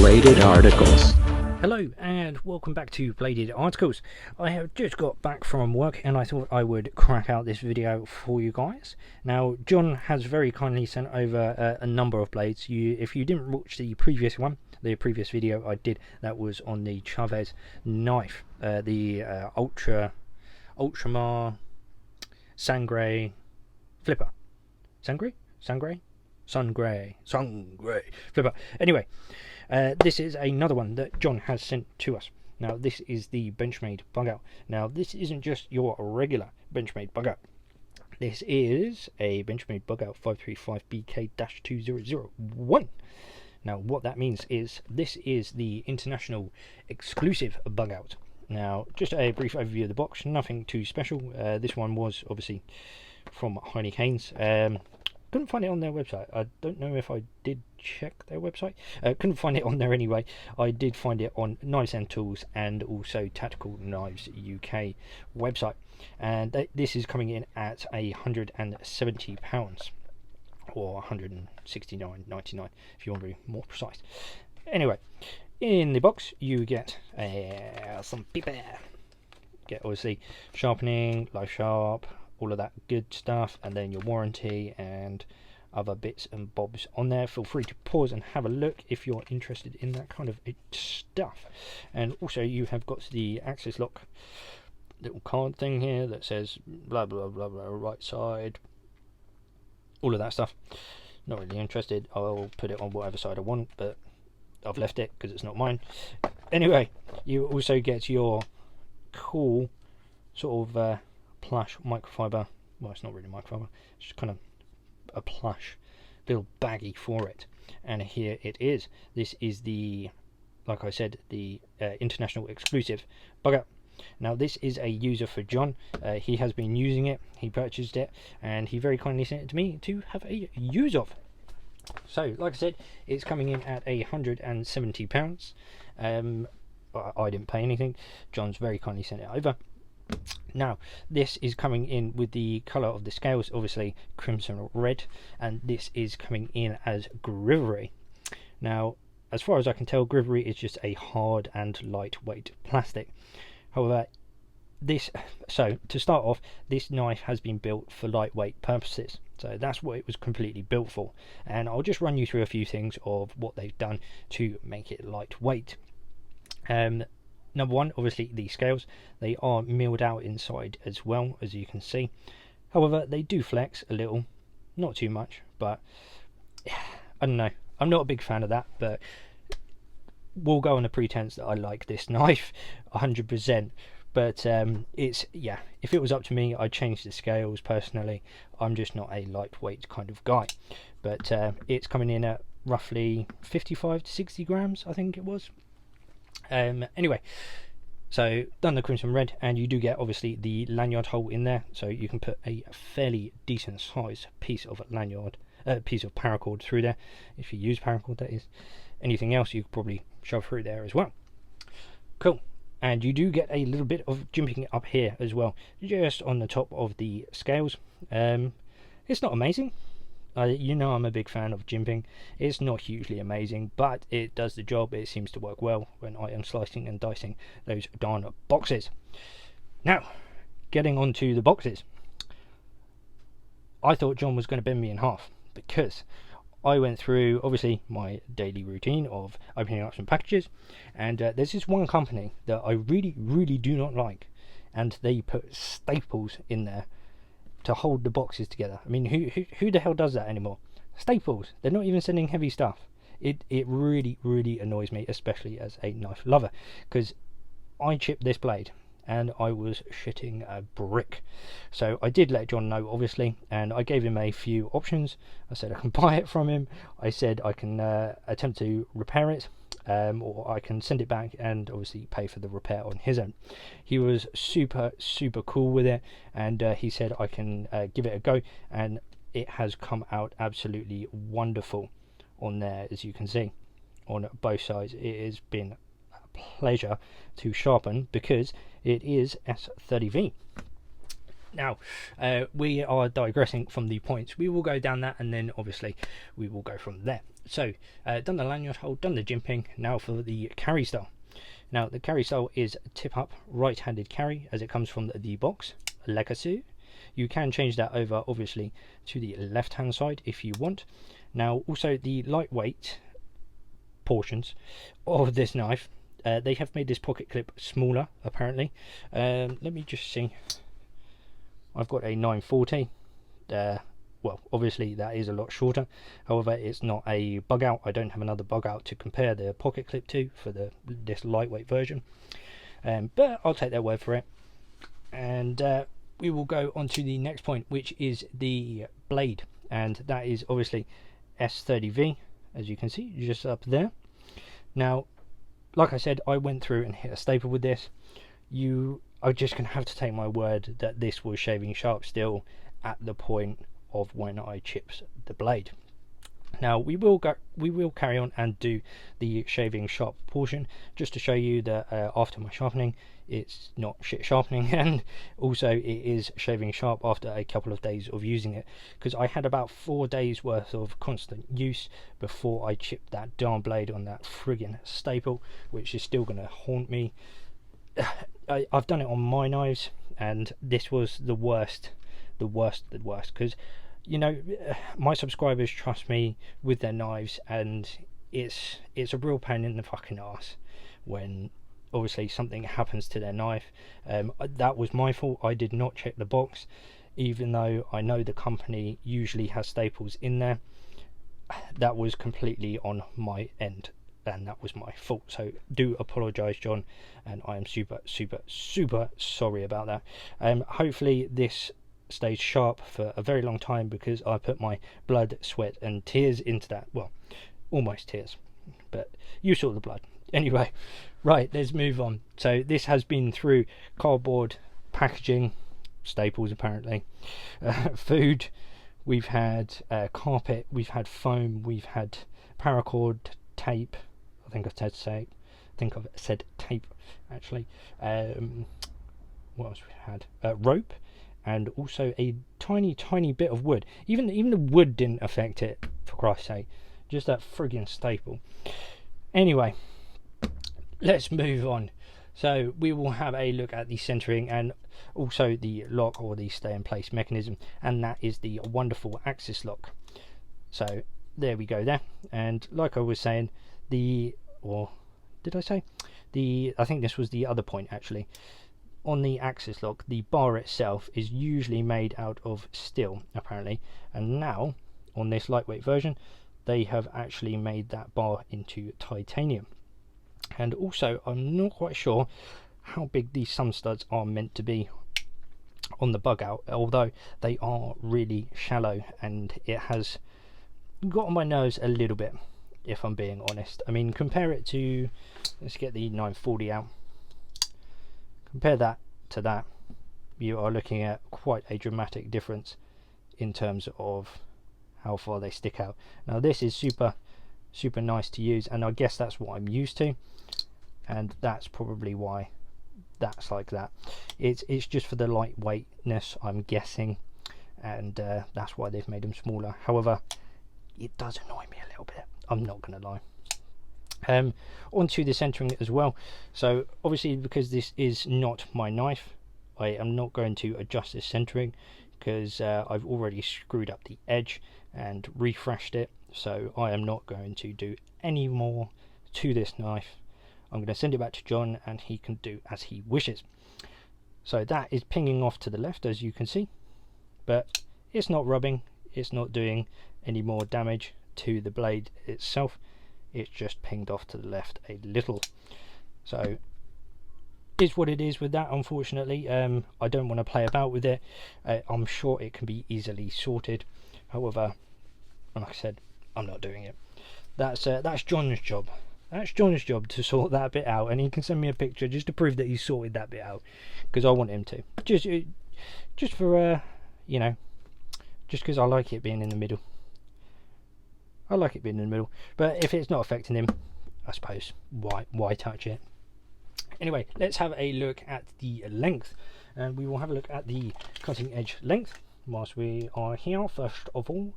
Bladed Articles. Hello and welcome back to Bladed Articles. I have just got back from work and I thought I would crack out this video for you guys. Now John has very kindly sent over a number of blades. If you didn't watch the previous video I did, that was on the Chavez knife, the Ultramar Sangre Flipper. Sungray Flipper. Anyway, this is another one that John has sent to us. Now this is the Benchmade Bugout. Now this isn't just your regular Benchmade Bugout. This is a Benchmade Bugout 535BK-2001. Now what that means is this is the international exclusive Bugout. Now just a brief overview of the box, nothing too special. This one was obviously from Heine Haynes. Couldn't find it on their website. I don't know if I did check their website. Couldn't find it on there anyway. I did find it on Knives and Tools and also Tactical Knives UK website. And this is coming in at £170 or £169.99 if you want to be more precise. Anyway, in the box you get some paper. Get obviously sharpening, life sharp, all of that good stuff, and then your warranty and other bits and bobs on there. Feel free to pause and have a look if you're interested in that kind of stuff. And also you have got the access lock little card thing here that says blah blah blah blah right side, all of that stuff. Not really interested. I'll put it on whatever side I want, but I've left it because it's not mine. Anyway, you also get your cool sort of plush microfiber. Well, it's not really microfiber, it's just kind of a plush little baggie for it. And here it is. This is the, like I said, the international exclusive Bugout. Now this is a user for John. He has been using it, he purchased it, and he very kindly sent it to me to have a use of. So like I said, it's coming in at £170. I didn't pay anything. John's very kindly sent it over. Now this is coming in with the colour of the scales, obviously crimson red, and this is coming in as grivory. Now as far as I can tell, grivory is just a hard and lightweight plastic. However, so to start off, this knife has been built for lightweight purposes, so that's what it was completely built for, and I'll just run you through a few things of what they've done to make it lightweight. Number one, obviously the scales, they are milled out inside as well, as you can see. However, they do flex a little, not too much, but I don't know, I'm not a big fan of that, but we'll go on the pretense that I like this knife 100%. But it's, yeah, if it was up to me, I'd change the scales personally. I'm just not a lightweight kind of guy. But it's coming in at roughly 55 to 60 grams, I think it was. Anyway, so done the crimson red, and you do get obviously the lanyard hole in there, so you can put a fairly decent size piece of lanyard, piece of paracord through there, if you use paracord, that is. Anything else you could probably shove through there as well. Cool. And you do get a little bit of jimping up here as well, just on the top of the scales. It's not amazing. You know I'm a big fan of jimping. It's not hugely amazing, but it does the job. It seems to work well when I am slicing and dicing those darn boxes. Now, getting on to the boxes. I thought John was going to bend me in half, because I went through obviously my daily routine of opening up some packages, and there's this one company that I really do not like, and they put staples in there to hold the boxes together. I mean, who the hell does that anymore? Staples. They're not even sending heavy stuff. It really annoys me, especially as a knife lover, because I chipped this blade and I was shitting a brick. So I did let John know, obviously, and I gave him a few options. I said I can buy it from him, I said I can attempt to repair it, or I can send it back and obviously pay for the repair on his own. He was super cool with it, and he said I can give it a go, and it has come out absolutely wonderful on there, as you can see on both sides. It has been a pleasure to sharpen because it is S30V. Now, we are digressing from the points. We will go down that, and then obviously we will go from there. So, done the lanyard hold, done the jimping. Now for the carry style. Now, the carry style is tip up, right-handed carry, as it comes from the box, legacy. You can change that over, obviously, to the left-hand side if you want. Now, also the lightweight portions of this knife, they have made this pocket clip smaller, apparently. Let me just see. I've got a 940. Well, obviously that is a lot shorter. However, it's not a Bugout. I don't have another Bugout to compare the pocket clip to for this lightweight version. But I'll take their word for it. And we will go on to the next point, which is the blade. And that is obviously S30V, as you can see, just up there. Now, like I said, I went through and hit a staple with this. You are just going to have to take my word that this was shaving sharp still at the point of when I chipped the blade. Now we will carry on and do the shaving sharp portion, just to show you that after my sharpening, it's not shit sharpening, and also it is shaving sharp after a couple of days of using it, because I had about 4 days worth of constant use before I chipped that darn blade on that friggin' staple, which is still going to haunt me. I've done it on my knives, and this was the worst, because, you know, my subscribers trust me with their knives, and it's a real pain in the fucking ass when obviously something happens to their knife. That was my fault. I did not check the box, even though I know the company usually has staples in there. That was completely on my end, and that was my fault. So do apologize, John, and I am super sorry about that. Hopefully this stays sharp for a very long time, because I put my blood, sweat and tears into that. Well, almost tears, but you saw the blood. Anyway, right, let's move on. So this has been through cardboard packaging, staples apparently, food, we've had carpet, we've had foam, we've had paracord, tape. I think I've said tape actually. What else we had? Rope, and also a tiny bit of wood. Even the wood didn't affect it, for Christ's sake. Just that friggin' staple. Anyway, let's move on. So we will have a look at the centering and also the lock, or the stay in place mechanism, and that is the wonderful axis lock. So there we go there. And like I was saying, I think this was the other point actually. On the axis lock, the bar itself is usually made out of steel apparently, and now on this lightweight version they have actually made that bar into titanium. And also, I'm not quite sure how big these thumb studs are meant to be on the Bugout, although they are really shallow, and it has got on my nerves a little bit, if I'm being honest. I mean, compare it to, let's get the 940 out, compare that to that, you are looking at quite a dramatic difference in terms of how far they stick out. Now this is super nice to use, and I guess that's what I'm used to, and that's probably why that's like that. It's just for the lightweightness, I'm guessing, and that's why they've made them smaller. However, it does annoy me a little bit, I'm not gonna lie. Onto the centering as well. So obviously, because this is not my knife, I am not going to adjust this centering, because I've already screwed up the edge and refreshed it, so I am not going to do any more to this knife. I'm going to send it back to John, and he can do as he wishes. So that is pinging off to the left, as you can see, but it's not rubbing, it's not doing any more damage to the blade itself, it's just pinged off to the left a little. So is what it is with that, unfortunately. I don't want to play about with it. I'm sure it can be easily sorted. However, like I said, I'm not doing it. That's John's job. That's John's job to sort that bit out, and he can send me a picture just to prove that he sorted that bit out, because I want him to. Just for you know, just because I like it being in the middle. I like it being in the middle, but if it's not affecting him, I suppose why touch it? Anyway, let's have a look at the length. and we will have a look at the cutting edge length whilst we are here first of all.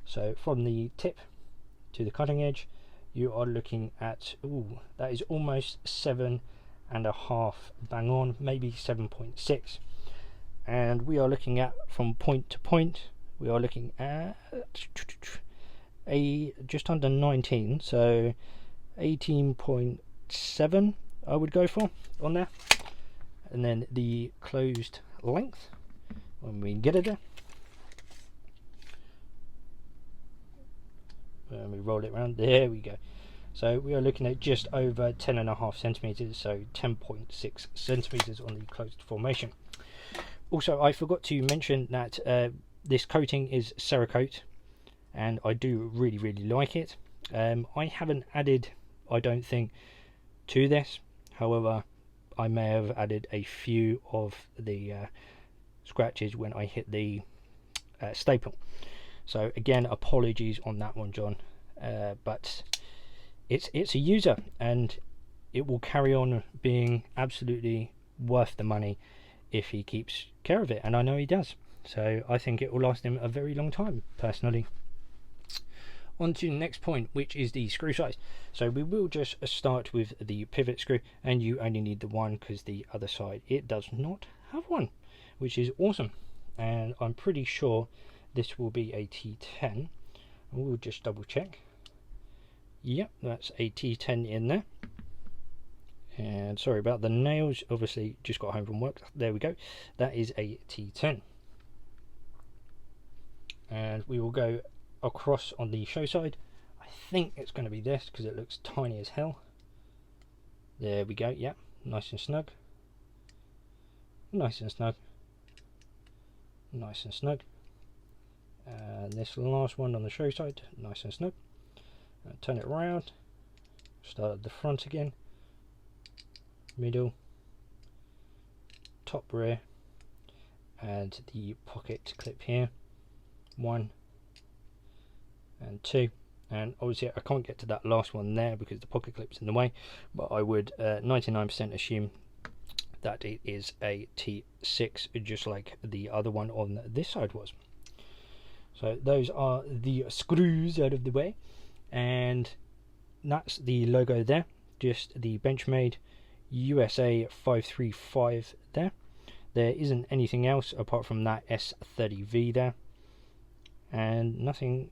So from the tip to the cutting edge, you are looking at, ooh, that is almost 7.5 bang on, maybe 7.6. And we are looking at, from point to point, we are looking at a just under 19, so 18.7 I would go for on there. And then the closed length, when we get it there, and we roll it around, there we go. So we are looking at just over 10.5 centimeters, so 10.6 centimeters on the closed formation. Also, I forgot to mention that this coating is Cerakote, and I do really like it. I haven't added, I don't think, to this. However, I may have added a few of the scratches when I hit the staple. So again, apologies on that one, John, but it's a user, and it will carry on being absolutely worth the money if he keeps care of it, and I know he does. So I think it will last him a very long time, personally. On to the next point, which is the screw size. So we will just start with the pivot screw, and you only need the one because the other side, it does not have one, which is awesome. And I'm pretty sure this will be a T10. We'll just double check. Yep, that's a T10 in there. And sorry about the nails, obviously just got home from work. There we go, that is a T10. And we will go across on the show side. I think it's going to be this because it looks tiny as hell. There we go, yeah, nice and snug. Nice and snug. Nice and snug. And this last one on the show side, nice and snug. And turn it around, start at the front again, middle, top rear, and the pocket clip here, 1 and 2. And obviously I can't get to that last one there because the pocket clip's in the way, but I would 99% assume that it is a T6, just like the other one on this side was. So those are the screws out of the way, and that's the logo there, just the Benchmade USA 535 there. There isn't anything else apart from that S30V there, and nothing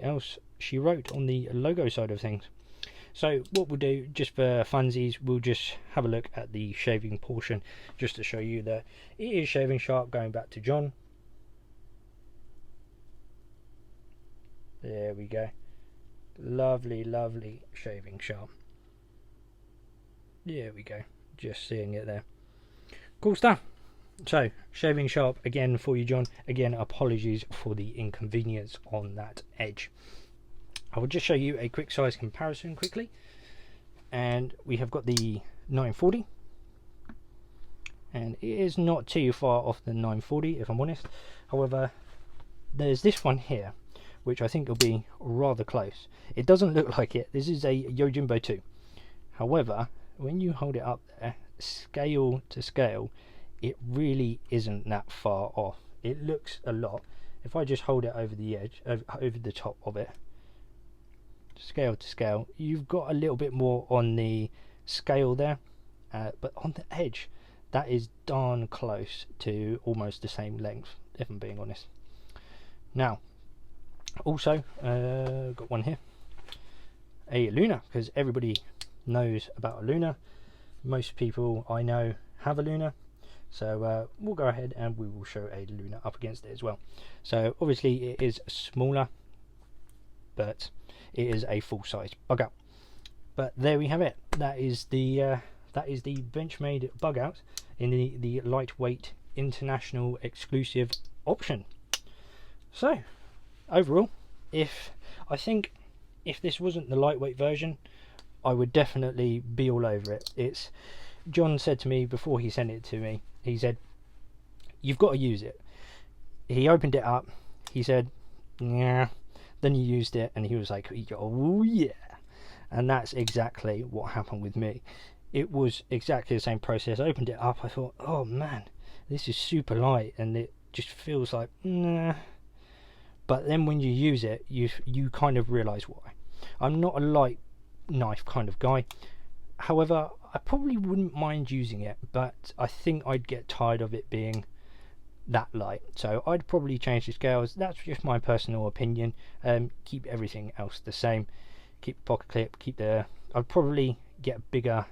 else she wrote on the logo side of things. So what we'll do, just for funsies, we'll just have a look at the shaving portion, just to show you that it is shaving sharp. Going back to John, there we go, lovely shaving sharp. There we go, just seeing it there, cool stuff. So shaving sharp again for you, John. Again, apologies for the inconvenience on that edge. I will just show you a quick size comparison quickly, and we have got the 940, and it is not too far off the 940 if I'm honest. However, there's this one here which I think will be rather close. It doesn't look like it. This is a Yojimbo 2. However, when you hold it up there, scale to scale, it really isn't that far off. It looks a lot. If I just hold it over the edge, over the top of it, scale to scale, you've got a little bit more on the scale there, but on the edge, that is darn close to almost the same length, if I'm being honest. Now, also, got one here, a Luna, because everybody knows about a Luna. Most people I know have a Luna, so we'll go ahead and we will show a Luna up against it as well. So obviously it is smaller, but it is a full-size Bugout. But there we have it. That is the Benchmade Bugout in the lightweight international exclusive option. So overall, I think if this wasn't the lightweight version, I would definitely be all over it. John said to me before he sent it to me, he said, you've got to use it. He opened it up, he said, yeah. Then he used it and he was like, oh yeah. And that's exactly what happened with me. it was exactly the same process. I opened it up, I thought, oh man, this is super light, and it just feels like nah. But then when you use it, you kind of realise why. I'm not a light knife kind of guy. However, I probably wouldn't mind using it, but I think I'd get tired of it being that light. So I'd probably change the scales. That's just my personal opinion. Keep everything else the same. Keep the pocket clip. I'd probably get bigger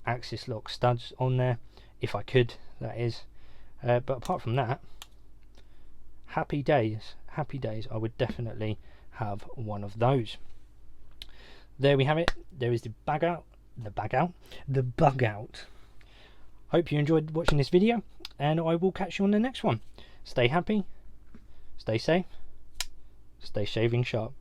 axis lock studs on there if I could. That is. But apart from that, happy days. Happy days. I would definitely have one of those. There we have it. There is the Bugout. The Bugout. Hope you enjoyed watching this video, and I will catch you on the next one. Stay happy, stay safe, stay shaving sharp.